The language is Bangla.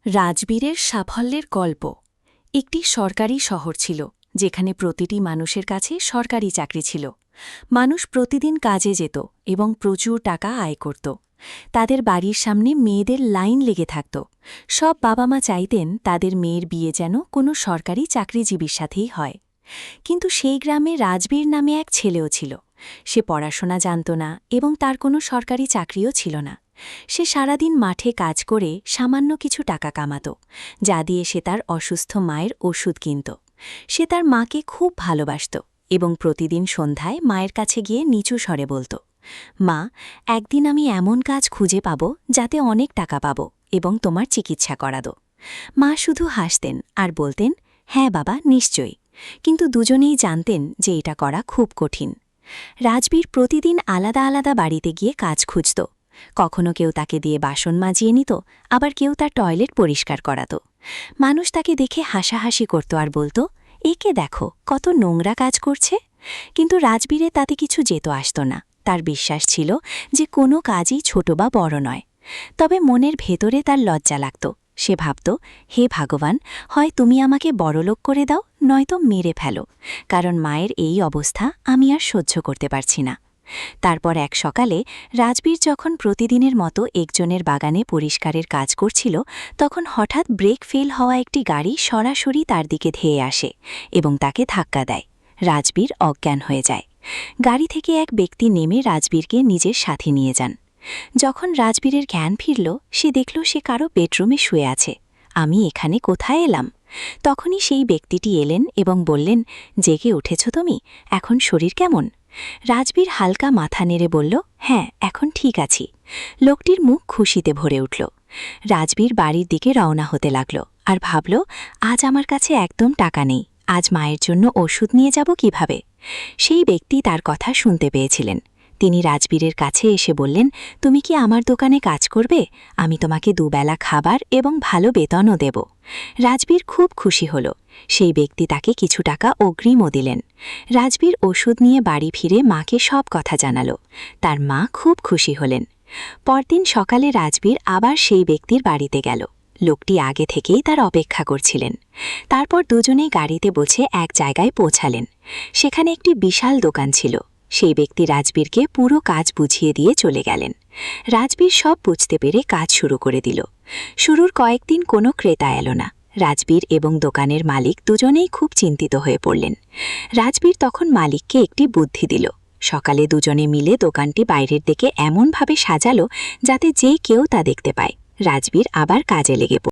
রাজবীরের সাফল্যের গল্প। একটি সরকারি শহর ছিল যেখানে প্রতিটি মানুষের কাছে সরকারি চাকরি ছিল। মানুষ প্রতিদিন কাজে যেত এবং প্রচুর টাকা আয় করত। তাদের বাড়ির সামনে মেয়েদের লাইন লেগে থাকত। সব বাবা মা চাইতেন তাদের মেয়ের বিয়ে যেন কোনো সরকারি চাকরিজীবীর সাথেই হয়। কিন্তু সেই গ্রামে রাজবীর নামে এক ছেলেও ছিল। সে পড়াশোনা জানত না এবং তার কোনো সরকারি চাকরিও ছিল না। সে সারাদিন মাঠে কাজ করে সামান্য কিছু টাকা কামাত, যা দিয়ে সে তার অসুস্থ মায়ের ওষুধ কিনত। সে তার মাকে খুব ভালোবাসত এবং প্রতিদিন সন্ধ্যায় মায়ের কাছে গিয়ে নিচু স্বরে বলত, মা, একদিন আমি এমন কাজ খুঁজে পাব যাতে অনেক টাকা পাব এবং তোমার চিকিৎসা করাদ। মা শুধু হাসতেন আর বলতেন, হ্যাঁ বাবা, নিশ্চয়ই। কিন্তু দুজনেই জানতেন যে এটা করা খুব কঠিন। রাজবীর প্রতিদিন আলাদা আলাদা বাড়িতে গিয়ে কাজ খুঁজত। কখনো কেউ তাকে দিয়ে বাসন মাজিয়ে নিত, আবার কেউ তার টয়লেট পরিষ্কার করাত। মানুষ তাকে দেখে হাসাহাসি করত আর বলত, একে দেখো কত নোংরা কাজ করছে। কিন্তু রাজবীরে তাতে কিছু যেত আসত না। তার বিশ্বাস ছিল যে কোনো কাজই ছোট বা বড় নয়। তবে মনের ভেতরে তার লজ্জা লাগত। সে ভাবত, হে ভগবান, হয় তুমি আমাকে বড়লোক করে দাও, নয়তো মেরে ফেলো, কারণ মায়ের এই অবস্থা আমি আর সহ্য করতে পারছি না। তারপর এক সকালে রাজবীর যখন প্রতিদিনের মতো একজনের বাগানে পরিষ্কারের কাজ করছিল, তখন হঠাৎ ব্রেক ফেল হওয়া একটি গাড়ি সরাসরি তার দিকে ধেয়ে আসে এবং তাকে ধাক্কা দেয়। রাজবীর অজ্ঞান হয়ে যায়। গাড়ি থেকে এক ব্যক্তি নেমে রাজবীরকে নিজের সাথে নিয়ে যান। যখন রাজবীরের জ্ঞান ফিরল, সে দেখল সে কারো বেডরুমে শুয়ে আছে। আমি এখানে কোথায় এলাম? তখনই সেই ব্যক্তিটি এলেন এবং বললেন, জেগে উঠেছ তুমি? এখন শরীর কেমন? রাজবীর হালকা মাথা নেড়ে বলল, হ্যাঁ, এখন ঠিক আছি। লোকটির মুখ খুশিতে ভরে উঠল। রাজবীর বাড়ির দিকে রওনা হতে লাগল আর ভাবল, আজ আমার কাছে একদম টাকা নেই, আজ মায়ের জন্য ওষুধ নিয়ে যাব কিভাবে? সেই ব্যক্তি তার কথা শুনতে পেয়েছিলেন। তিনি রাজবীরের কাছে এসে বললেন, তুমি কি আমার দোকানে কাজ করবে? আমি তোমাকে দুবেলা খাবার এবং ভালো বেতনও দেব। রাজবীর খুব খুশি হল। সেই ব্যক্তি তাকে কিছু টাকা অগ্রিমও দিলেন। রাজবীর ওষুধ নিয়ে বাড়ি ফিরে মাকে সব কথা জানাল। তার মা খুব খুশি হলেন। পরদিন সকালে রাজবীর আবার সেই ব্যক্তির বাড়িতে গেল। লোকটি আগে থেকেই তার অপেক্ষা করছিলেন। তারপর দুজনেই গাড়িতে বসে এক জায়গায় পৌঁছালেন। সেখানে একটি বিশাল দোকান ছিল। সেই ব্যক্তি রাজবীরকে পুরো কাজ বুঝিয়ে দিয়ে চলে গেলেন। রাজবীর সব বুঝতে পেরে কাজ শুরু করে দিল। শুরুর কয়েকদিন কোনো ক্রেতা এলো না। রাজবীর এবং দোকানের মালিক দুজনেই খুব চিন্তিত হয়ে পড়লেন। রাজবীর তখন মালিককে একটি বুদ্ধি দিল। সকালে দুজনে মিলে দোকানটি বাইরের দিকে এমনভাবে সাজালো যাতে যে কেউ তা দেখতে পায়। রাজবীর আবার কাজে লেগে পড়ল।